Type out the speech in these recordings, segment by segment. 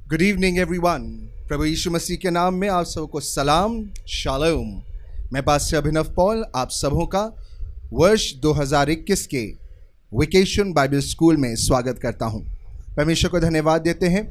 Good evening everyone. प्रभु यीशु मसीह के नाम में आप सबको सलाम, शालोम। मैं पास्टर अभिनव पॉल आप सबों का वर्ष 2021 के वेकेशन बाइबल स्कूल में स्वागत करता हूं। परमेश्वर को धन्यवाद देते हैं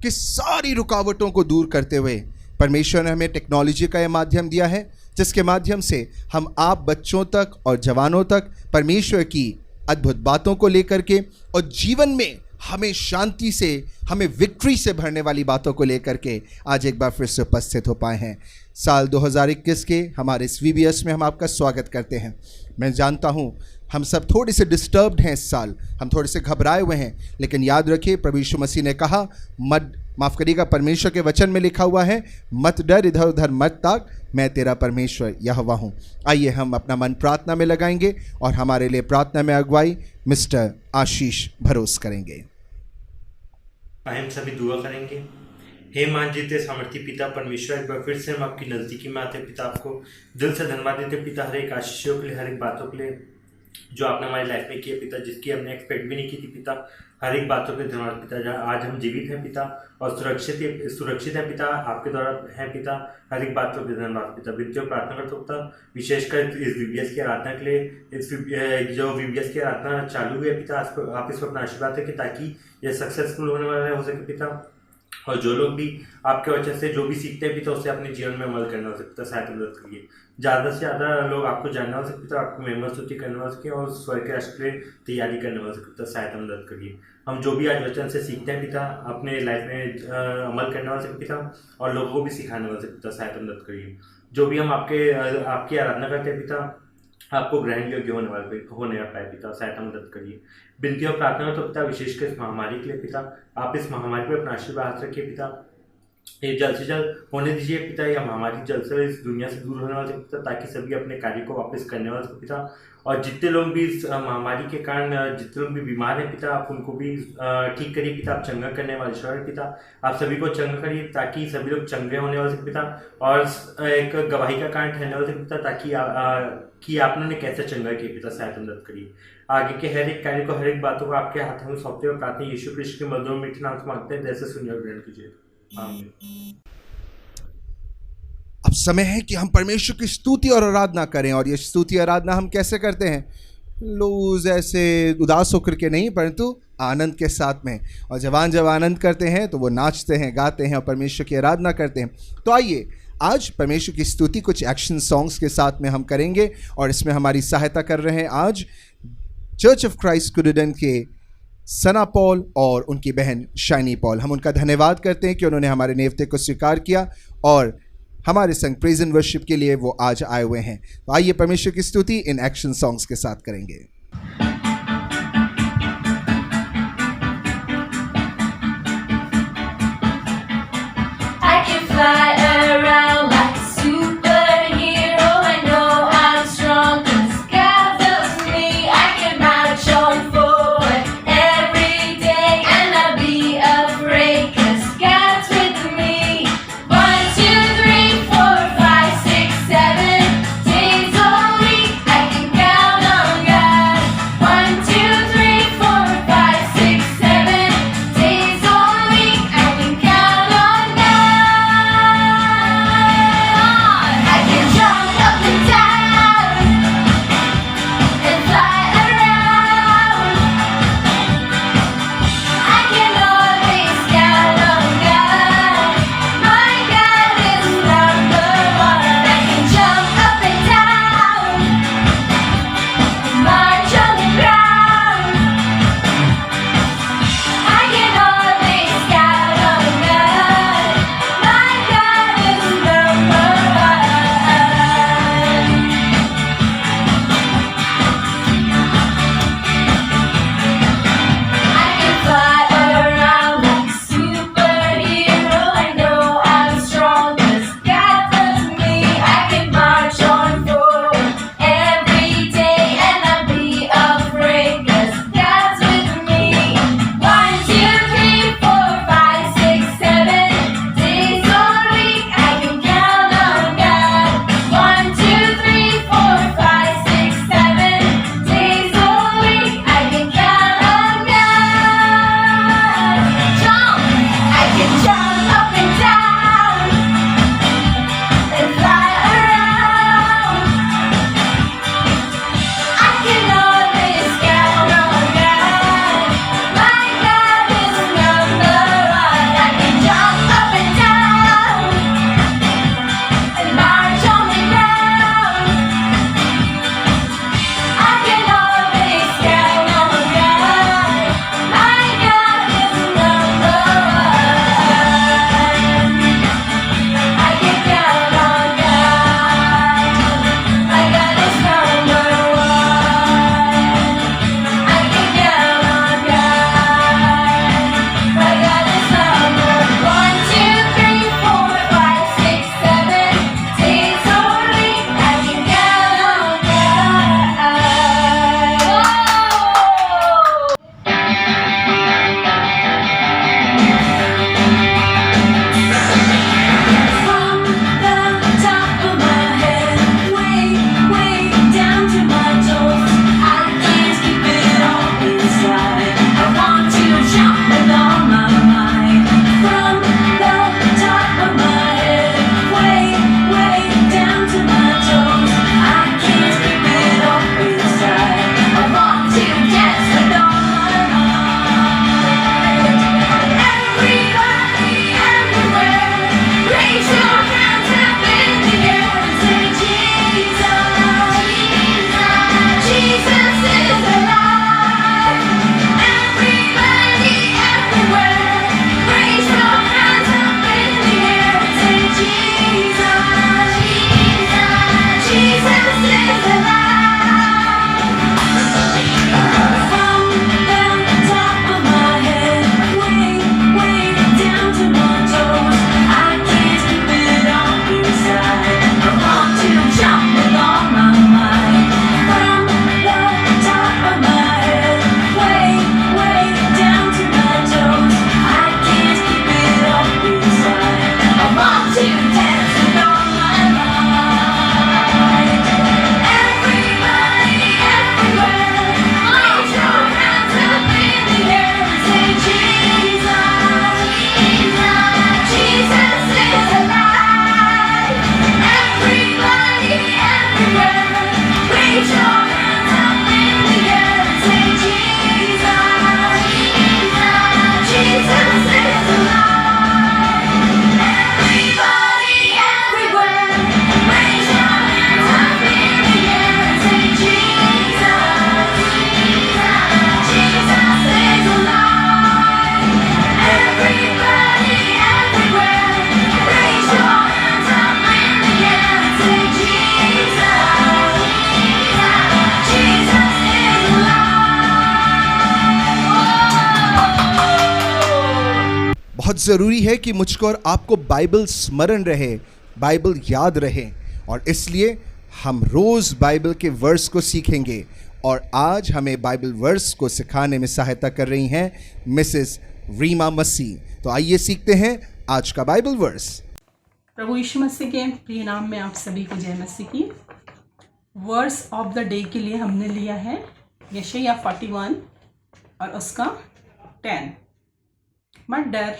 कि सारी रुकावटों को दूर करते हुए परमेश्वर ने हमें टेक्नोलॉजी का यह माध्यम दिया है, जिसके माध्यम से हम आप बच्चों तक और जवानों तक परमेश्वर की अद्भुत बातों को लेकर के और जीवन में हमें शांति से, हमें विक्ट्री से भरने वाली बातों को लेकर के आज एक बार फिर से उपस्थित हो पाए हैं। साल 2021 के हमारे इस VBS में हम आपका स्वागत करते हैं। मैं जानता हूं हम सब थोड़े से डिस्टर्ब्ड हैं इस साल, हम थोड़े से घबराए हुए हैं, लेकिन याद रखिए प्रभु यीशु मसीह ने कहा माफ़ करिएगा, परमेश्वर के वचन में लिखा हुआ है, मत डर, इधर उधर मत ताक, मैं तेरा परमेश्वर यहोवा हूँ। आइए हम अपना मन प्रार्थना में लगाएंगे और हमारे लिए प्रार्थना में अगुवाई मिस्टर आशीष भरोस करेंगे। हम सभी दुआ करेंगे। हे मान जीते सामर्थी पिता परमेश्वर, एक बार फिर से हम आपकी नज़दीकी में आते पिता, आपको दिल से धन्यवाद देते पिता, हर एक आशीषों के लिए, हर एक बातों के लिए जो आपने हमारी लाइफ में किया पिता, जिसकी हमने एक्सपेक्ट भी नहीं की थी पिता। हर एक बातों के धन्यवाद पिता, जहाँ आज हम जीवित हैं पिता और सुरक्षित है पिता, आपके द्वारा हैं पिता। हर एक बातों के धन्यवाद पिता। विनती और प्रार्थना करता हूँ पिता, विशेषकर इस VBS की आराधना के लिए, इस जो VBS की आराधना चालू हुई है पिता, आप इस पर अपना आशीर्वाद रखें ताकि यह सक्सेसफुल होने वाला हो सके पिता। और जो लोग भी आपके वचन से जो भी सीखते हैं पिता, उससे अपने जीवन में अमल करना हो सकता है, सहायता मदद करिए। ज़्यादा से ज़्यादा लोग आपको जानना हो सकते पिता, आपको महिमा स्तुति करना हो सके और स्वर्ग के राष्ट्र के लिए तैयारी करना हो सकता है, सहायता मदद करिए। हम जो भी आज वचन से सीखते हैं पिता, अपने लाइफ में अमल करना हो सके पिता और लोगों को भी सिखाना हो सके पिता, सहायता मदद करिए। जो भी हम आपकी आराधना करते हैं पिता, आपको ग्रहण योग्य होने पाए पिता, सहायता मदद करिए। विनती और प्रार्थना तो पिता, विशेषकर इस महामारी के लिए पिता, आप इस महामारी पर अपना आशीर्वाद रखिए पिता। ये जल्द से जल्द होने दीजिए पिता, या महामारी जल्द से इस दुनिया से दूर होने वाले पिता, ताकि सभी अपने कार्य को वापस करने वाले पिता। और जितने लोग भी इस महामारी के कारण जितने लोग भी बीमार हैं पिता, आप उनको भी ठीक करिए पिता, आप चंगा करने वाले ईश्वर हैं पिता, आप सभी को चंगा करिए ताकि सभी लोग चंगे होने वाले पिता और एक गवाही का कारण ठहरने वाले पिता, ताकि कि आपने कैसे चंगा किया पिता, सहायता मदद करिए। आगे के हर एक कार्य को, हर एक बातों को आपके हाथ में सौंपते हुए प्रार्थना यीशु कृष्ण के मधुर मीठे नाम से मांगते हैं, जैसे सुनिए और ग्रहण कीजिए, आमीन। अब समय है कि हम परमेश्वर की स्तुति और आराधना करें। और ये स्तुति आराधना हम कैसे करते हैं? लूज ऐसे उदास होकर के नहीं, परंतु आनंद के साथ में। और जवान जब आनंद करते हैं तो वो नाचते हैं, गाते हैं और परमेश्वर की आराधना करते हैं। तो आइए आज परमेश्वर की स्तुति कुछ एक्शन सॉन्ग्स के साथ में हम करेंगे और इसमें हमारी सहायता कर रहे हैं आज चर्च ऑफ क्राइस्ट कुरुडन के सना पॉल और उनकी बहन शाइनी पॉल। हम उनका धन्यवाद करते हैं कि उन्होंने हमारे नेवते को स्वीकार किया और हमारे संग प्रेज एंड वर्शिप के लिए वो आज आए हुए हैं। तो आइए परमेश्वर की स्तुति इन एक्शन सॉन्ग्स के साथ करेंगे। I can fly around like a superhero. I know I'm strong 'cause God loves me. I can march on forward every day and not be afraid 'cause God's with me. 1, 2, 3, 4, 5, 6, 7 days a week. I can count on God. बहुत ज़रूरी है कि मुझको और आपको Bible स्मरण रहे, Bible याद रहे, और इसलिए हम रोज़ बाइबल के वर्स को सीखेंगे। और आज हमें बाइबल वर्स को सिखाने में सहायता कर रही हैं मिसेस रीमा मसीह। तो आइए सीखते हैं आज का बाइबल वर्स। प्रभु यीशु मसीह के प्रिय नाम में आप सभी को जय मसीह की। वर्स ऑफ द डे के लिए हमने लिया है यशायाह 41 और उसका 10। मत डर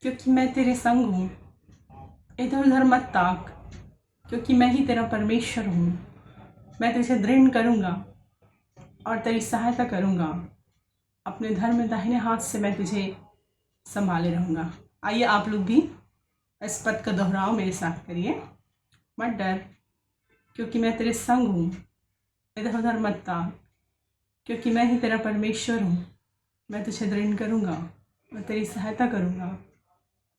क्योंकि मैं तेरे संग हूँ, इधर उधर मत ताक क्योंकि मैं ही तेरा परमेश्वर हूँ। मैं तुझे दृढ़ करूँगा और तेरी सहायता करूँगा, अपने धर्म में दाहिने हाथ से मैं तुझे संभाले रहूँगा। आइए आप लोग भी इस पद का दोहराव मेरे साथ करिए। मत डर क्योंकि मैं तेरे संग हूँ, इधर उधर मत ताक क्योंकि मैं ही तेरा परमेश्वर हूँ। मैं तुझे दृढ़ करूँगा और तेरी सहायता करूँगा,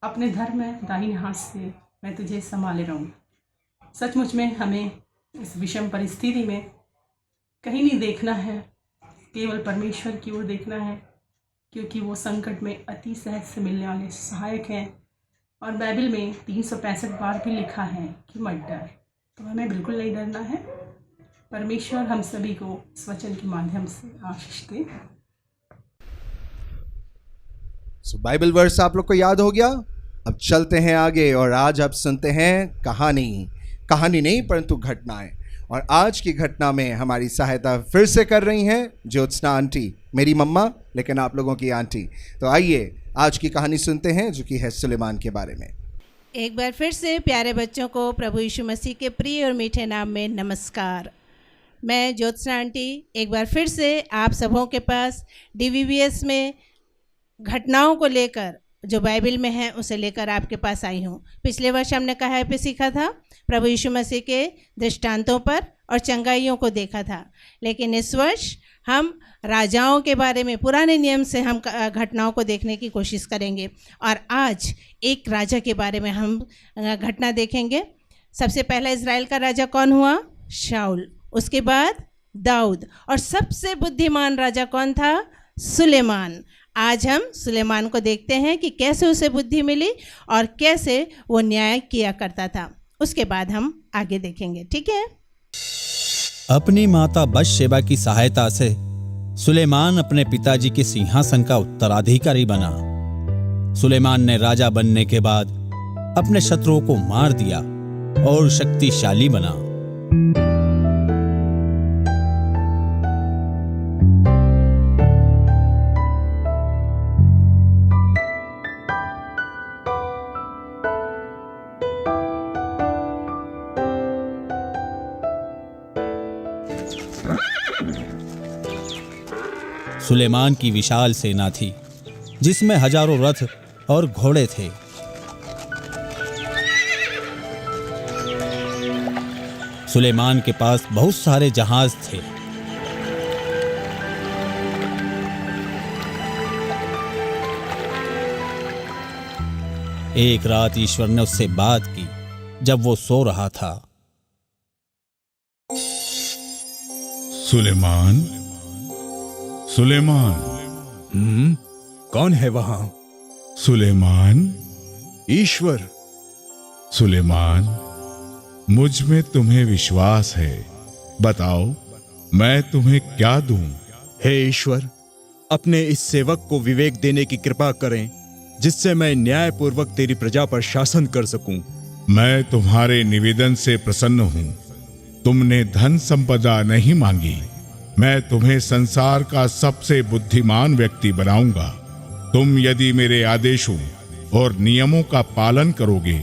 अपने धर्म में दाहिने हाथ से मैं तुझे संभाले रहूँगा। सचमुच में हमें इस विषम परिस्थिति में कहीं नहीं देखना है, केवल परमेश्वर की ओर देखना है, क्योंकि वो संकट में अति सहज से मिलने वाले सहायक हैं। और बाइबल में 365 बार भी लिखा है कि मत डर। तो हमें बिल्कुल नहीं डरना है। परमेश्वर हम सभी को इस वचन के माध्यम से आशीष दे। बाइबल वर्स आप लोग को याद हो गया। अब चलते हैं आगे और आज आप सुनते हैं कहानी नहीं परंतु घटनाएं। और आज की घटना में हमारी सहायता फिर से कर रही हैं ज्योत्सना आंटी, मेरी मम्मा लेकिन आप लोगों की आंटी। तो आइए आज की कहानी सुनते हैं जो कि है सुलेमान के बारे में। एक बार फिर से प्यारे बच्चों को प्रभु यीशु मसीह के प्रिय और मीठे नाम में नमस्कार। मैं ज्योत्सना आंटी एक बार फिर से आप सबों के पास DVBS में घटनाओं को लेकर जो बाइबल में है उसे लेकर आपके पास आई हूँ। पिछले वर्ष हमने कहा पे सीखा था, प्रभु यीशु मसीह के दृष्टांतों पर और चंगाइयों को देखा था। लेकिन इस वर्ष हम राजाओं के बारे में पुराने नियम से हम घटनाओं को देखने की कोशिश करेंगे। और आज एक राजा के बारे में हम घटना देखेंगे। सबसे पहला इज़राइल का राजा कौन हुआ? शाऊल। उसके बाद दाऊद। और सबसे बुद्धिमान राजा कौन था? सुलेमान। आज हम सुलेमान को देखते हैं कि कैसे उसे बुद्धि मिली और कैसे वो न्याय किया करता था। उसके बाद हम आगे देखेंगे, ठीक है? अपनी माता बशशेबा की सहायता से सुलेमान अपने पिताजी के सिंहासन का उत्तराधिकारी बना। सुलेमान ने राजा बनने के बाद अपने शत्रुओं को मार दिया और शक्तिशाली बना। सुलेमान की विशाल सेना थी जिसमें हजारों रथ और घोड़े थे। सुलेमान के पास बहुत सारे जहाज थे। एक रात ईश्वर ने उससे बात की जब वो सो रहा था। सुलेमान, कौन है वहां? सुलेमान, ईश्वर। सुलेमान, मुझ में तुम्हें विश्वास है। बताओ मैं तुम्हें क्या दूं? हे ईश्वर, अपने इस सेवक को विवेक देने की कृपा करें जिससे मैं न्यायपूर्वक तेरी प्रजा पर शासन कर सकूं। मैं तुम्हारे निवेदन से प्रसन्न हूं। तुमने धन संपदा नहीं मांगी। मैं तुम्हें संसार का सबसे बुद्धिमान व्यक्ति बनाऊंगा। तुम यदि मेरे आदेशों और नियमों का पालन करोगे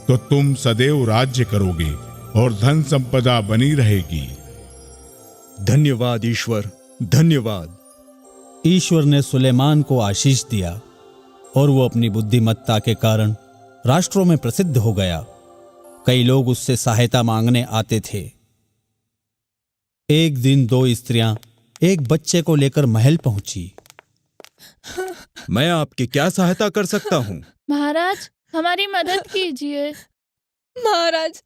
तो तुम सदैव राज्य करोगे और धन संपदा बनी रहेगी। धन्यवाद ईश्वर, धन्यवाद। ईश्वर ने सुलेमान को आशीष दिया और वो अपनी बुद्धिमत्ता के कारण राष्ट्रों में प्रसिद्ध हो गया। कई लोग उससे सहायता मांगने आते थे। एक दिन दो स्त्रियां एक बच्चे को लेकर महल पहुंची। मैं आपकी क्या सहायता कर सकता हूं? महाराज, हमारी मदद कीजिए। महाराज,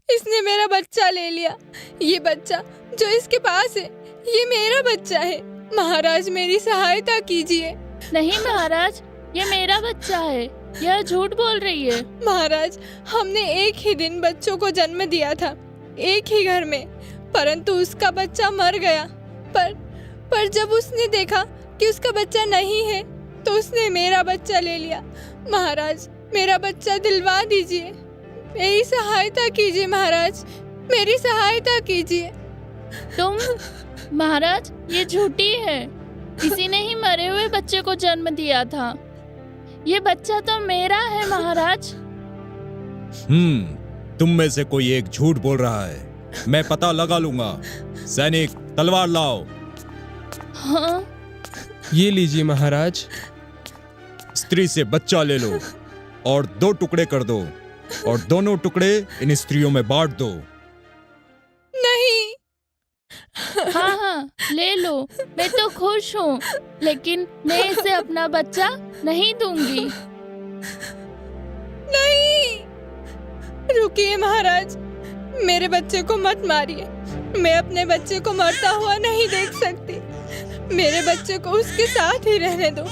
इसने मेरा बच्चा ले लिया। ये बच्चा जो इसके पास है, ये मेरा बच्चा है। महाराज, मेरी सहायता कीजिए। नहीं महाराज, ये मेरा बच्चा है, यह झूठ बोल रही है। महाराज, हमने एक ही दिन बच्चों को जन्म दिया था, एक ही घर में, परंतु उसका बच्चा मर गया। पर जब उसने देखा कि उसका बच्चा नहीं है तो उसने मेरा बच्चा ले लिया। महाराज, मेरा बच्चा दिलवा दीजिए, मेरी सहायता कीजिए महाराज, मेरी सहायता कीजिए। तुम महाराज, ये झूठी है, किसी ने ही मरे हुए बच्चे को जन्म दिया था। ये बच्चा तो मेरा है महाराज। तुम में से कोई एक झूठ बोल रहा है, मैं पता लगा लूंगा। सैनिक, तलवार लाओ। हाँ, ये लीजिए महाराज। स्त्री से बच्चा ले लो और 2 टुकड़े कर दो, और दोनों टुकड़े इन स्त्रियों में बांट दो। नहीं। हाँ, ले लो, मैं तो खुश हूँ, लेकिन मैं इसे अपना बच्चा नहीं दूंगी। नहीं, रुकिए महाराज, मेरे बच्चे को मत मारिए। मैं अपने बच्चे को मरता हुआ नहीं देख सकती। मेरे बच्चे को उसके साथ ही रहने दो,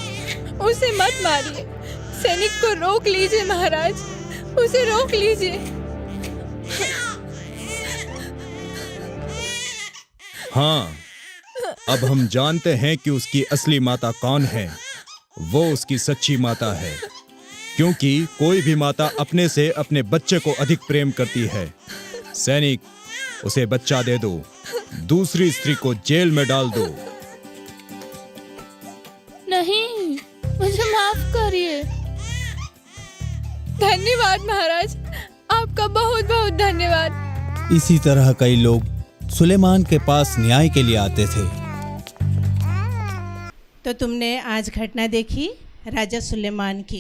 उसे मत मारिए। सैनिक को रोक लीजिए महाराज, उसे रोक लीजिए। हाँ, अब हम जानते हैं कि उसकी असली माता कौन है। वो उसकी सच्ची माता है, क्योंकि कोई भी माता अपने से अपने बच्चे को अधिक प्रेम करती है। सैनिक, उसे बच्चा दे दो, दूसरी स्त्री को जेल में डाल दो। नहीं, मुझे माफ करिए। धन्यवाद महाराज, आपका बहुत बहुत धन्यवाद। इसी तरह कई लोग सुलेमान के पास न्याय के लिए आते थे। तो तुमने आज घटना देखी राजा सुलेमान की,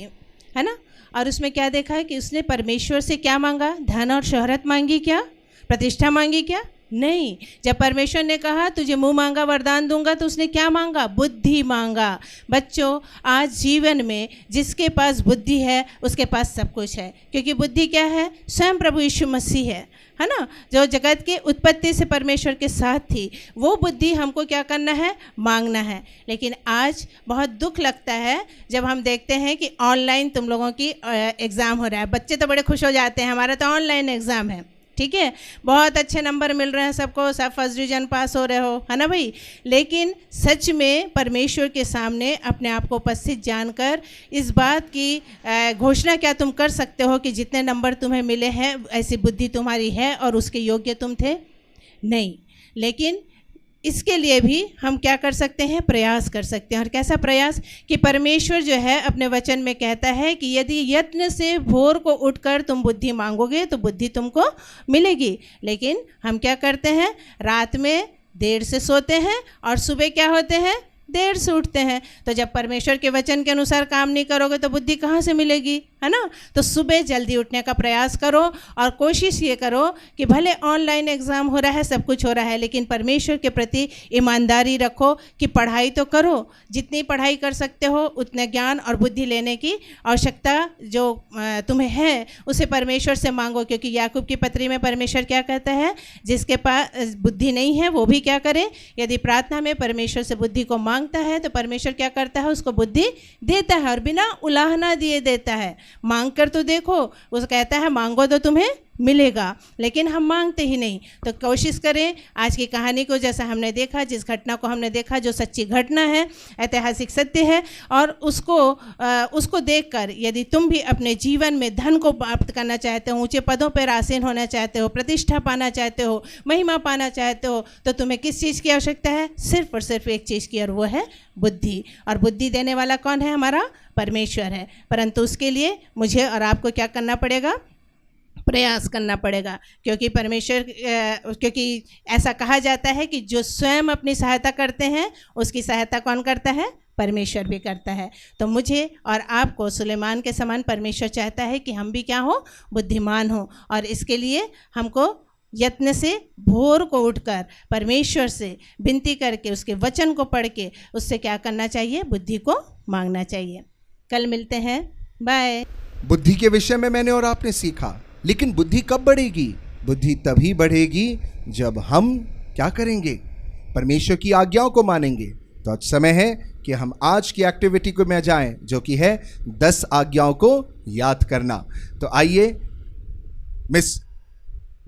है ना? और उसमें क्या देखा है कि उसने परमेश्वर से क्या मांगा? धन और शोहरत मांगी क्या? प्रतिष्ठा मांगी क्या? नहीं। जब परमेश्वर ने कहा तुझे मुंह मांगा वरदान दूंगा, तो उसने क्या मांगा? बुद्धि मांगा। बच्चों, आज जीवन में जिसके पास बुद्धि है उसके पास सब कुछ है, क्योंकि बुद्धि क्या है? स्वयं प्रभु यीशु मसीह है ना? जो जगत के उत्पत्ति से परमेश्वर के साथ थी, वो बुद्धि हमको क्या करना है? मांगना है। लेकिन आज बहुत दुख लगता है जब हम देखते हैं कि ऑनलाइन तुम लोगों की एग्ज़ाम हो रहा है। बच्चे तो बड़े खुश हो जाते हैं, हमारा तो ऑनलाइन एग्ज़ाम है, ठीक है, बहुत अच्छे नंबर मिल रहे हैं सबको, सब फर्स्ट डिवीजन पास हो रहे हो, है ना भाई? लेकिन सच में परमेश्वर के सामने अपने आप को उपस्थित जानकर इस बात की घोषणा क्या तुम कर सकते हो कि जितने नंबर तुम्हें मिले हैं ऐसी बुद्धि तुम्हारी है और उसके योग्य तुम थे? नहीं। लेकिन इसके लिए भी हम क्या कर सकते हैं? प्रयास कर सकते हैं। और कैसा प्रयास? कि परमेश्वर जो है अपने वचन में कहता है कि यदि यत्न से भोर को उठकर तुम बुद्धि मांगोगे तो बुद्धि तुमको मिलेगी। लेकिन हम क्या करते हैं? रात में देर से सोते हैं और सुबह क्या होते हैं? देर से उठते हैं। तो जब परमेश्वर के वचन के अनुसार काम नहीं करोगे तो बुद्धि कहाँ से मिलेगी, है ना? तो सुबह जल्दी उठने का प्रयास करो और कोशिश ये करो कि भले ऑनलाइन एग्ज़ाम हो रहा है, सब कुछ हो रहा है, लेकिन परमेश्वर के प्रति ईमानदारी रखो कि पढ़ाई तो करो, जितनी पढ़ाई कर सकते हो उतने ज्ञान और बुद्धि लेने की आवश्यकता जो तुम्हें है उसे परमेश्वर से मांगो। क्योंकि याकूब की पत्री में परमेश्वर क्या कहता है? जिसके पास बुद्धि नहीं है वो भी क्या करे? यदि प्रार्थना में परमेश्वर से बुद्धि को मांगता है तो परमेश्वर क्या करता है? उसको बुद्धि देता है और बिना उलाहना दिए देता है। मांग कर तो देखो, वो कहता है मांगो तो तुम्हें मिलेगा, लेकिन हम मांगते ही नहीं। तो कोशिश करें आज की कहानी को, जैसा हमने देखा, जिस घटना को हमने देखा जो सच्ची घटना है, ऐतिहासिक सत्य है, और उसको देखकर यदि तुम भी अपने जीवन में धन को प्राप्त करना चाहते हो, ऊंचे पदों पर आसीन होना चाहते हो, प्रतिष्ठा पाना चाहते हो, महिमा पाना चाहते हो, तो तुम्हें किस चीज़ की आवश्यकता है? सिर्फ और सिर्फ एक चीज़ की, और वो है बुद्धि। और बुद्धि देने वाला कौन है? हमारा परमेश्वर है। परंतु उसके लिए मुझे और आपको क्या करना पड़ेगा? प्रयास करना पड़ेगा। क्योंकि परमेश्वर क्योंकि ऐसा कहा जाता है कि जो स्वयं अपनी सहायता करते हैं उसकी सहायता कौन करता है? परमेश्वर भी करता है। तो मुझे और आपको सुलेमान के समान परमेश्वर चाहता है कि हम भी क्या हो? बुद्धिमान हो। और इसके लिए हमको यत्न से भोर को उठकर परमेश्वर से विनती करके उसके वचन को पढ़ के उससे क्या करना चाहिए? बुद्धि को मांगना चाहिए। कल मिलते हैं, बाय। बुद्धि के विषय में मैंने और आपने सीखा, लेकिन बुद्धि कब बढ़ेगी? बुद्धि तभी बढ़ेगी जब हम क्या करेंगे? परमेश्वर की आज्ञाओं को मानेंगे, तो आज समय है कि हम आज की एक्टिविटी को में जाएं, जो कि है 10 आज्ञाओं को याद करना। तो आइए मिस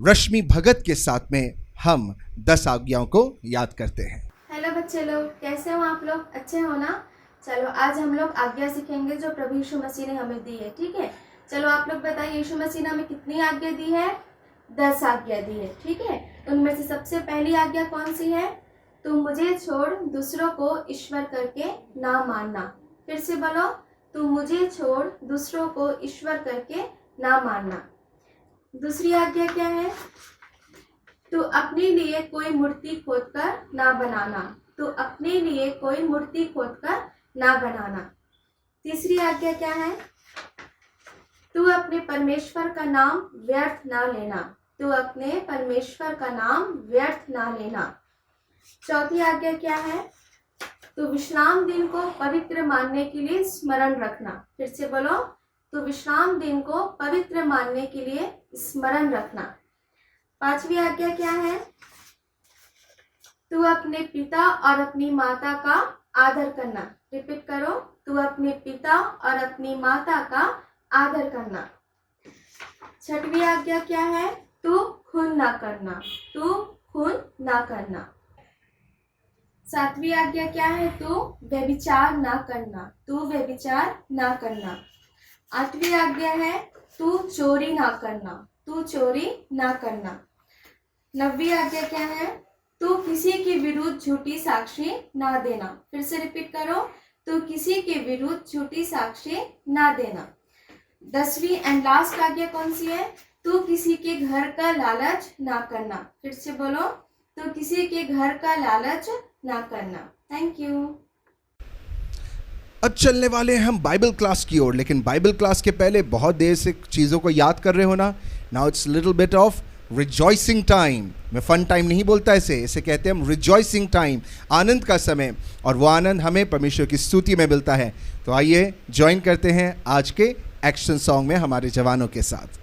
रश्मि भगत के साथ में हम 10 आज्ञाओं को याद करते हैं। हेलो बच्चे लोग, कैसे हो आप लोग? अच्छे हो ना? चलो आज हम लोग आज्ञा सीखेंगे जो प्रभु यीशु मसीह ने हमें दी है। ठीक है, चलो आप लोग बताइए यीशु मसीह ने हमें कितनी आज्ञा दी है? 10 आज्ञा दी है। ठीक है, उनमें से सबसे पहली आज्ञा कौन सी है? तुम मुझे छोड़ दूसरों को ईश्वर करके ना मानना। फिर से बोलो, तुम मुझे छोड़ दूसरों को ईश्वर करके ना मानना। दूसरी आज्ञा क्या है? तू अपने लिए कोई मूर्ति खोदकर ना बनाना। तू अपने लिए कोई मूर्ति खोदकर ना बनाना। तीसरी आज्ञा क्या है? तू अपने परमेश्वर का नाम व्यर्थ ना लेना। तू अपने परमेश्वर का नाम व्यर्थ ना लेना। चौथी आज्ञा क्या है? तू विश्राम दिन को पवित्र मानने के लिए स्मरण रखना। फिर से बोलो, तू विश्राम दिन को पवित्र मानने के लिए स्मरण रखना। पांचवी आज्ञा क्या है? तू अपने पिता और अपनी माता का आदर करना। रिपीट करो, तू अपने पिता और अपनी माता का आदर करना। छठवीं आज्ञा क्या है? तू खून ना करना। तू खून ना करना। सातवीं आज्ञा क्या है? तू व्यभिचार ना करना। तू व्यभिचार ना करना। आठवीं आज्ञा है तू चोरी ना करना। तू चोरी ना करना। नवीं आज्ञा क्या है? तू किसी के विरुद्ध झूठी साक्षी ना देना। फिर से रिपीट करो, तू किसी के विरुद्ध झूठी साक्षी ना देना। 10वीं एंड लास्ट आज्ञा कौन सी है? तू किसी के घर का लालच ना करना। फिर से बोलो, तू किसी के घर का लालच ना करना। Thank you. अब चलने वाले हैं हम बाइबल क्लास की ओर, लेकिन बाइबल क्लास के पहले बहुत देर से चीज़ों को याद कर रहे हो ना। Now it's little bit of rejoicing time. मैं फन टाइम नहीं बोलता, इसे कहते हैं हम रिजॉइसिंग टाइम, आनंद का समय, और वो आनंद हमें परमेश्वर की स्तुति में मिलता है। तो आइए ज्वाइन करते हैं आज के एक्शन सॉन्ग में हमारे जवानों के साथ।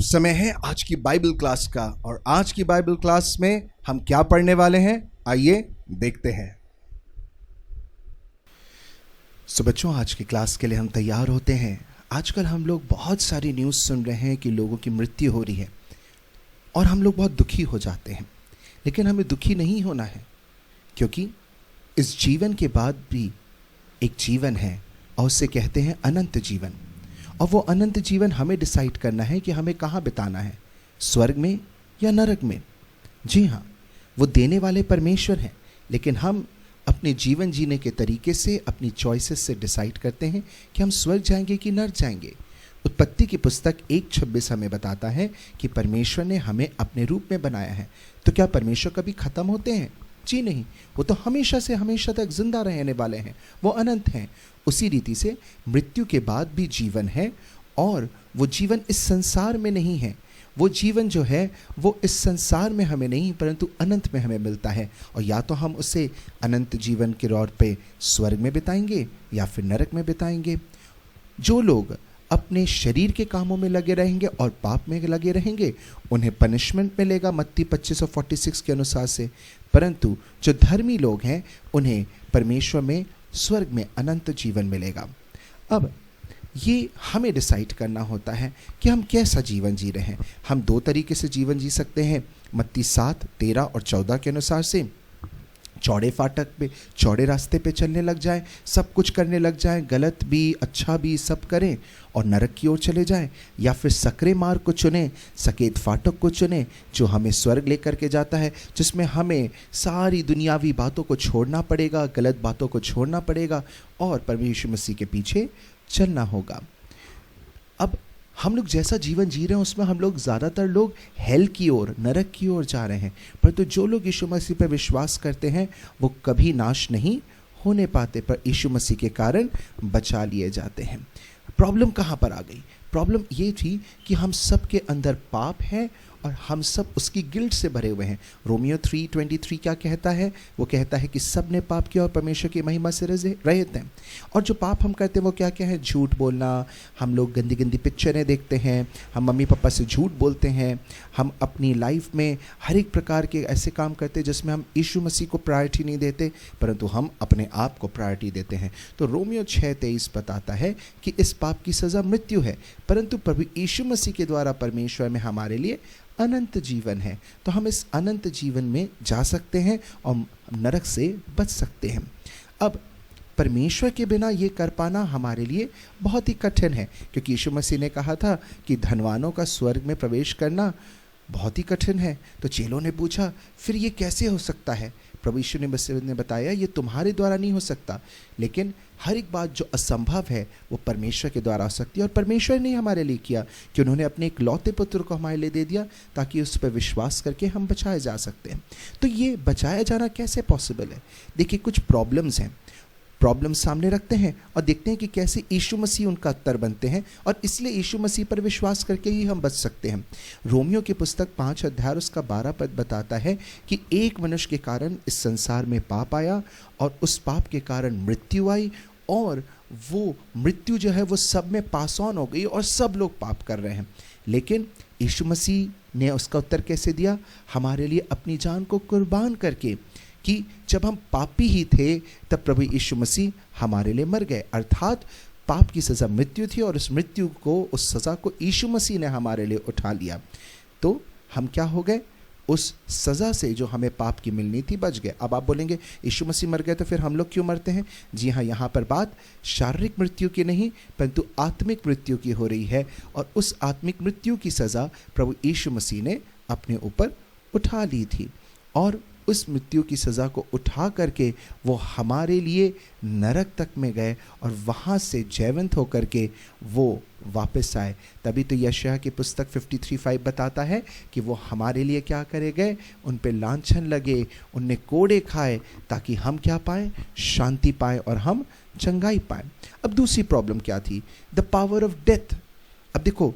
समय है आज की बाइबल क्लास का, और आज की बाइबल क्लास में हम क्या पढ़ने वाले हैं, आइए देखते हैं। सो बच्चों, आज की क्लास के लिए हम तैयार होते हैं। आजकल हम लोग बहुत सारी न्यूज़ सुन रहे हैं कि लोगों की मृत्यु हो रही है, और हम लोग बहुत दुखी हो जाते हैं। लेकिन हमें दुखी नहीं होना है, क्योंकि इस जीवन के बाद भी एक जीवन है और उसे कहते हैं अनंत जीवन। और वो अनंत जीवन हमें डिसाइड करना है कि हमें कहाँ बिताना है, स्वर्ग में या नरक में। जी हाँ, वो देने वाले परमेश्वर हैं, लेकिन हम अपने जीवन जीने के तरीके से, अपनी चॉइसेस से डिसाइड करते हैं कि हम स्वर्ग जाएंगे कि नरक जाएंगे। उत्पत्ति की पुस्तक 1:26 हमें बताता है कि परमेश्वर ने हमें अपने रूप में बनाया है। तो क्या परमेश्वर कभी ख़त्म होते हैं? जी नहीं, वो तो हमेशा से हमेशा तक जिंदा रहने वाले हैं, वो अनंत हैं। उसी रीति से मृत्यु के बाद भी जीवन है, और वो जीवन इस संसार में नहीं है। वो जीवन जो है वो इस संसार में हमें नहीं, परंतु अनंत में हमें मिलता है। और या तो हम उसे अनंत जीवन के तौर पे स्वर्ग में बिताएंगे या फिर नरक में बिताएंगे। जो लोग अपने शरीर के कामों में लगे रहेंगे और पाप में लगे रहेंगे, उन्हें पनिशमेंट मिलेगा मत्ती 25:46 के अनुसार से। परंतु जो धर्मी लोग हैं, उन्हें परमेश्वर में स्वर्ग में अनंत जीवन मिलेगा। अब ये हमें डिसाइड करना होता है कि हम कैसा जीवन जी रहे हैं। हम 2 तरीके से जीवन जी सकते हैं, मत्ती 7:13 और 14 के अनुसार से। चौड़े फाटक पे, चौड़े रास्ते पे चलने लग जाएं, सब कुछ करने लग जाएं, गलत भी अच्छा भी सब करें और नरक की ओर चले जाएं, या फिर सकरे मार्ग को चुनें, सकेत फाटक को चुनें, जो हमें स्वर्ग लेकर के जाता है, जिसमें हमें सारी दुनियावी बातों को छोड़ना पड़ेगा, गलत बातों को छोड़ना पड़ेगा और परमेश्वर मसीह के पीछे चलना होगा। अब हम लोग जैसा जीवन जी रहे हैं उसमें हम लोग ज़्यादातर लोग हेल की ओर, नरक की ओर जा रहे हैं, परंतु जो लोग यीशु मसीह पर विश्वास करते हैं वो कभी नाश नहीं होने पाते, पर यीशु मसीह के कारण बचा लिए जाते हैं। प्रॉब्लम कहाँ पर आ गई? प्रॉब्लम ये थी कि हम सब के अंदर पाप है और हम सब उसकी गिल्ट से भरे हुए हैं। रोमियो 3:23 क्या कहता है? वो कहता है कि सब ने पाप किया और परमेश्वर की महिमा से रहित हैं। और जो पाप हम करते हैं वो क्या क्या है? झूठ बोलना, हम लोग गंदी गंदी पिक्चरें देखते हैं, हम मम्मी पापा से झूठ बोलते हैं, हम अपनी लाइफ में हर एक प्रकार के ऐसे काम करते हैं जिसमें हम यीशु मसीह को प्रायोरिटी नहीं देते, परंतु हम अपने आप को प्रायोरिटी देते हैं। तो रोमियो 6:23 बताता है कि इस पाप की सज़ा मृत्यु है, परंतु प्रभु यीशु मसीह के द्वारा परमेश्वर में हमारे लिए अनंत जीवन है। तो हम इस अनंत जीवन में जा सकते हैं और नरक से बच सकते हैं। अब परमेश्वर के बिना ये कर पाना हमारे लिए बहुत ही कठिन है, क्योंकि यीशु मसीह ने कहा था कि धनवानों का स्वर्ग में प्रवेश करना बहुत ही कठिन है। तो चेलों ने पूछा, फिर ये कैसे हो सकता है? प्रभु यीशु ने बताया, ये तुम्हारे द्वारा नहीं हो सकता, लेकिन हर एक बात जो असंभव है वो परमेश्वर के द्वारा हो सकती है। और परमेश्वर ने हमारे लिए किया कि उन्होंने अपने एक लौते पुत्र को हमारे लिए दे दिया, ताकि उस पर विश्वास करके हम बचाए जा सकते हैं। तो ये बचाया जाना कैसे पॉसिबल है? देखिए, कुछ प्रॉब्लम्स हैं, प्रॉब्लम सामने रखते हैं और देखते हैं कि कैसे यीशु मसीह उनका उत्तर बनते हैं, और इसलिए यीशु मसीह पर विश्वास करके ही हम बच सकते हैं। रोमियो की पुस्तक 5 अध्याय उसका 12 पद बताता है कि एक मनुष्य के कारण इस संसार में पाप आया और उस पाप के कारण मृत्यु आई, और वो मृत्यु जो है वो सब में पास ऑन हो गई और सब लोग पाप कर रहे हैं। लेकिन यीशु मसीह ने उसका उत्तर कैसे दिया? हमारे लिए अपनी जान को कुर्बान करके, कि जब हम पापी ही थे तब प्रभु यीशु मसीह हमारे लिए मर गए। अर्थात पाप की सज़ा मृत्यु थी और उस मृत्यु को, उस सज़ा को यीशु मसीह ने हमारे लिए उठा लिया। तो हम क्या हो गए? उस सज़ा से जो हमें पाप की मिलनी थी बच गए। अब आप बोलेंगे यीशु मसीह मर गए तो फिर हम लोग क्यों मरते हैं? जी हाँ, यहाँ पर बात शारीरिक मृत्यु की नहीं परंतु आत्मिक मृत्यु की हो रही है, और उस आत्मिक मृत्यु की सज़ा प्रभु यीशु मसीह ने अपने ऊपर उठा ली थी, और उस मृत्यु की सज़ा को उठा करके वो हमारे लिए नरक तक में गए और वहाँ से जयवंत होकर के वो वापस आए। तभी तो यशायाह की पुस्तक 53:5 बताता है कि वो हमारे लिए क्या करे गए? उन पे लांछन लगे, उनने कोड़े खाए, ताकि हम क्या पाएँ? शांति पाएँ और हम चंगाई पाएँ। अब दूसरी प्रॉब्लम क्या थी? The power of death. अब देखो,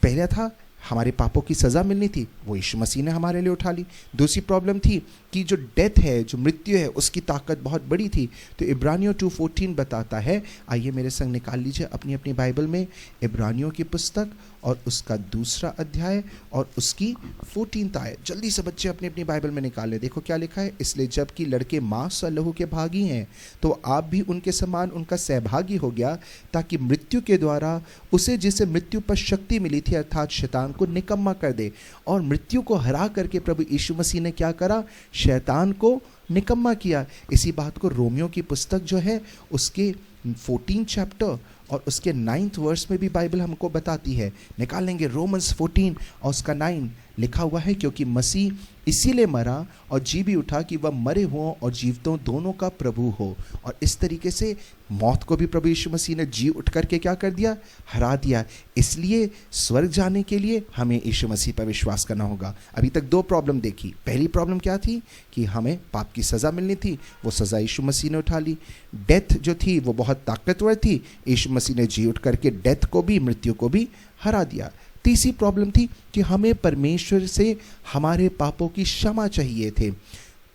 पहले था हमारे पापों की सज़ा मिलनी थी, वो यीशु मसीह ने हमारे लिए उठा ली। दूसरी प्रॉब्लम थी कि जो डेथ है, जो मृत्यु है, उसकी ताकत बहुत बड़ी थी। तो इब्रानियों 2:14 बताता है, आइए मेरे संग निकाल लीजिए अपनी अपनी बाइबल में इब्रानियों की पुस्तक और उसका 2 अध्याय और उसकी 14 आयत। जल्दी से बच्चे अपनी अपनी बाइबल में निकालें। देखो क्या लिखा है, इसलिए जबकि लड़के मांस और लहू के भागी हैं तो आप भी उनके समान उनका सहभागी हो गया, ताकि मृत्यु के द्वारा उसे जिसे मृत्यु पर शक्ति मिली थी अर्थात शैतान को निकम्मा कर दे। और मृत्यु को हरा करके प्रभु यीशु मसीह ने क्या करा, शैतान को निकम्मा किया। इसी बात को रोमियो की पुस्तक जो है उसके 14 चैप्टर और उसके 9th वर्स में भी बाइबल हमको बताती है। निकालेंगे रोमन्स 14 और उसका 9, लिखा हुआ है, क्योंकि मसीह इसीलिए मरा और जी भी उठा कि वह मरे हुओं और जीवतों दोनों का प्रभु हो। और इस तरीके से मौत को भी प्रभु यीशु मसीह ने जी उठ करके क्या कर दिया, हरा दिया। इसलिए स्वर्ग जाने के लिए हमें यीशु मसीह पर विश्वास करना होगा। अभी तक 2 प्रॉब्लम देखी। पहली प्रॉब्लम क्या थी कि हमें पाप की सज़ा मिलनी थी, वो सज़ा यीशु मसीह ने उठा ली। डेथ जो थी वो बहुत ताकतवर थी, यीशु मसीह ने जी उठ करके डेथ को भी, मृत्यु को भी हरा दिया। तीसरी प्रॉब्लम थी कि हमें परमेश्वर से हमारे पापों की क्षमा चाहिए थे।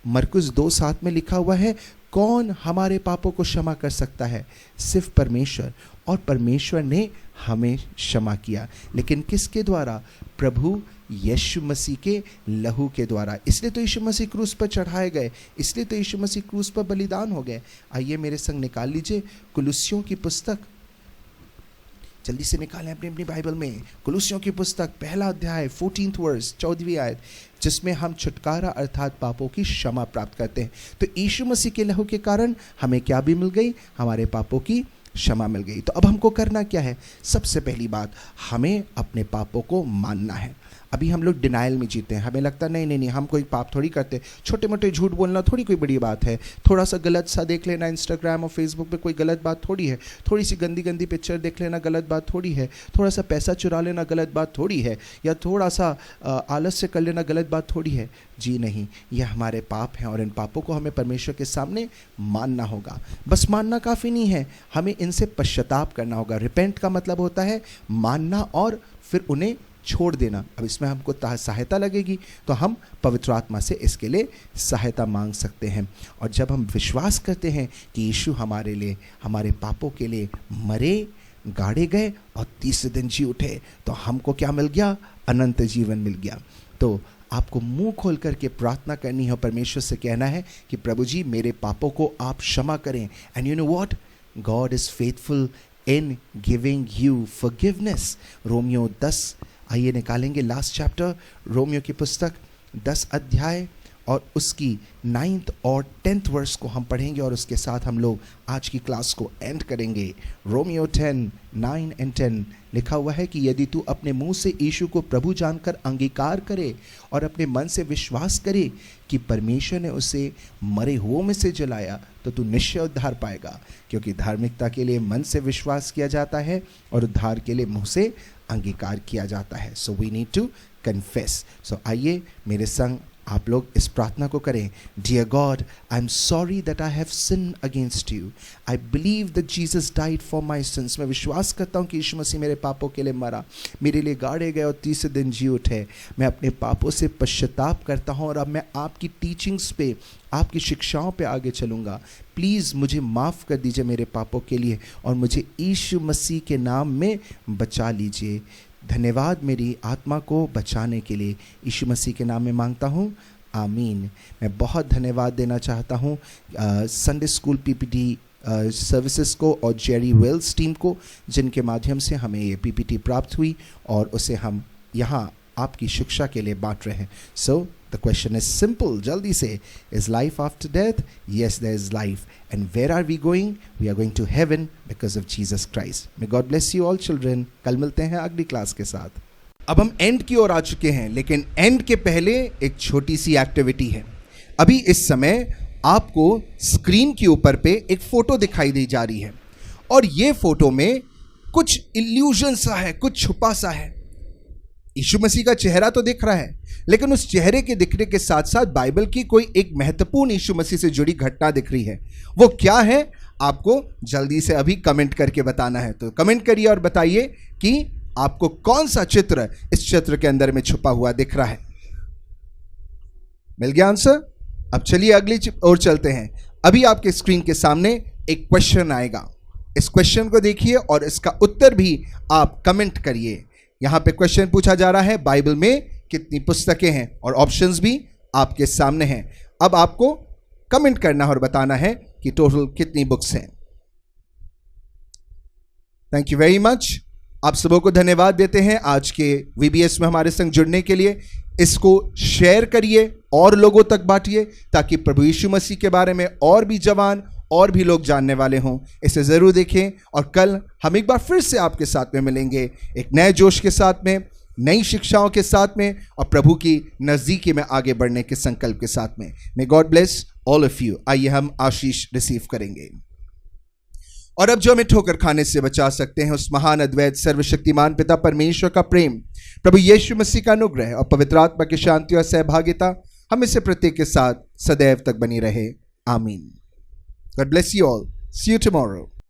मरकुस 2:7 में लिखा हुआ है, कौन हमारे पापों को क्षमा कर सकता है, सिर्फ परमेश्वर। और परमेश्वर ने हमें क्षमा किया, लेकिन किसके द्वारा, प्रभु यीशु मसीह के लहू के द्वारा। इसलिए तो यीशु मसीह क्रूस पर चढ़ाए गए, इसलिए तो यीशु मसीह क्रूस पर बलिदान हो गए। आइए मेरे संग निकाल लीजिए कुलुस्सियों की पुस्तक, जल्दी से निकालें अपनी अपनी बाइबल में। कुलुस्सियों की पुस्तक 1 अध्याय 14th वर्स 14वीं आयत, जिसमें हम छुटकारा अर्थात पापों की क्षमा प्राप्त करते हैं। तो यीशु मसीह के लहू के कारण हमें क्या भी मिल गई, हमारे पापों की क्षमा मिल गई। तो अब हमको करना क्या है, सबसे पहली बात हमें अपने पापों को मानना है। अभी हम लोग डिनाइल में जीते हैं, हमें लगता है नहीं हम कोई पाप थोड़ी करते, छोटे मोटे झूठ बोलना थोड़ी कोई बड़ी बात है, थोड़ा सा गलत सा देख लेना इंस्टाग्राम और फेसबुक पे कोई गलत बात थोड़ी है, थोड़ी सी गंदी गंदी पिक्चर देख लेना गलत बात थोड़ी है, थोड़ा सा पैसा चुरा लेना गलत बात थोड़ी है, या थोड़ा सा आलस्य कर लेना गलत बात थोड़ी है। जी नहीं, यह हमारे पाप हैं और इन पापों को हमें परमेश्वर के सामने मानना होगा। बस मानना काफ़ी नहीं है, हमें इनसे पश्चाताप करना होगा। रिपेंट का मतलब होता है मानना और फिर उन्हें छोड़ देना। अब इसमें हमको सहायता लगेगी तो हम पवित्र आत्मा से इसके लिए सहायता मांग सकते हैं। और जब हम विश्वास करते हैं कि यीशु हमारे लिए, हमारे पापों के लिए मरे, गाड़े गए और 3 दिन जी उठे, तो हमको क्या मिल गया, अनंत जीवन मिल गया। तो आपको मुंह खोल करके प्रार्थना करनी है और परमेश्वर से कहना है कि प्रभु जी मेरे पापों को आप क्षमा करें। And you know what, God is faithful in giving you forgiveness. Romeo 10, आइए निकालेंगे लास्ट चैप्टर, रोमियो की पुस्तक 10 अध्याय और उसकी 9th और 10th वर्स को हम पढ़ेंगे और उसके साथ हम लोग आज की क्लास को एंड करेंगे। रोमियो 10, 9 and 10 लिखा हुआ है कि यदि तू अपने मुंह से यीशु को प्रभु जानकर अंगीकार करे और अपने मन से विश्वास करे कि परमेश्वर ने उसे मरे हुओं में से जलाया, तो तू निश्चय उद्धार पाएगा, क्योंकि धार्मिकता के लिए मन से विश्वास किया जाता है और उद्धार के लिए मुंह से अंगीकार किया जाता है। So we need to confess. So आइए मेरे संग आप लोग इस प्रार्थना को करें। Dear God, I am sorry that I have sin against you. I believe that Jesus died for my sins. मैं विश्वास करता हूँ कि यीशु मसीह मेरे पापों के लिए मरा, मेरे लिए गाड़े गए और 3 दिन जी उठे। मैं अपने पापों से पश्चाताप करता हूँ और अब मैं आपकी टीचिंग्स पे, आपकी शिक्षाओं पे आगे चलूँगा। प्लीज़ मुझे माफ़ कर दीजिए मेरे पापों के लिए और मुझे यीशु मसीह के नाम में बचा लीजिए। धन्यवाद मेरी आत्मा को बचाने के लिए, यीशु मसीह के नाम में मांगता हूँ, आमीन। मैं बहुत धन्यवाद देना चाहता हूँ संडे स्कूल पीपीटी सर्विसेज को और जेरी वेल्स टीम को, जिनके माध्यम से हमें ये पीपीटी प्राप्त हुई और उसे हम यहाँ आपकी शिक्षा के लिए बांट रहे हैं। So the question is simple, जल्दी से, is life after death? Yes, there is life. And where are we going? We are going to heaven because of Jesus Christ. May God bless you all children. कल मिलते हैं अगली class के साथ। अब हम एंड की ओर आ चुके हैं, लेकिन एंड के पहले एक छोटी सी एक्टिविटी है। अभी इस समय आपको स्क्रीन के ऊपर पे एक फोटो दिखाई दी जा रही है और ये फोटो में कुछ इल्यूजन सा है, कुछ छुपा सा है। यीशु मसीह का चेहरा तो दिख रहा है, लेकिन उस चेहरे के दिखने के साथ साथ बाइबल की कोई एक महत्वपूर्ण यीशु मसीह से जुड़ी घटना दिख रही है। वो क्या है आपको जल्दी से अभी कमेंट करके बताना है। तो कमेंट करिए और बताइए कि आपको कौन सा चित्र इस चित्र के अंदर में छुपा हुआ दिख रहा है। मिल गया आंसर? अब चलिए अगली ओर चलते हैं। अभी आपके स्क्रीन के सामने एक क्वेश्चन आएगा, इस क्वेश्चन को देखिए और इसका उत्तर भी आप कमेंट करिए। यहाँ पे क्वेश्चन पूछा जा रहा है, बाइबल में कितनी पुस्तकें हैं, और ऑप्शंस भी आपके सामने हैं। अब आपको कमेंट करना और बताना है कि टोटल कितनी बुक्स हैं। Thank you very much. आप सबों को धन्यवाद देते हैं आज के VBS में हमारे संग जुड़ने के लिए। इसको शेयर करिए और लोगों तक बांटिए ताकि प्रभु यीशु मसीह के बारे में और भी जवान और भी लोग जानने वाले हों। इसे ज़रूर देखें और कल हम एक बार फिर से आपके साथ में मिलेंगे, एक नए जोश के साथ में, नई शिक्षाओं के साथ में और प्रभु की नज़दीकी में आगे बढ़ने के संकल्प के साथ में। मे God bless all of you. आइए हम आशीष रिसीव करेंगे। और अब जो हमें ठोकर खाने से बचा सकते हैं, उस महान अद्वैत सर्वशक्तिमान पिता परमेश्वर का प्रेम, प्रभु यीशु मसीह का अनुग्रह और पवित्र आत्मा की शांति और सहभागिता हमें से प्रत्येक के साथ सदैव तक बनी रहे। आमीन। God bless you all. See you tomorrow.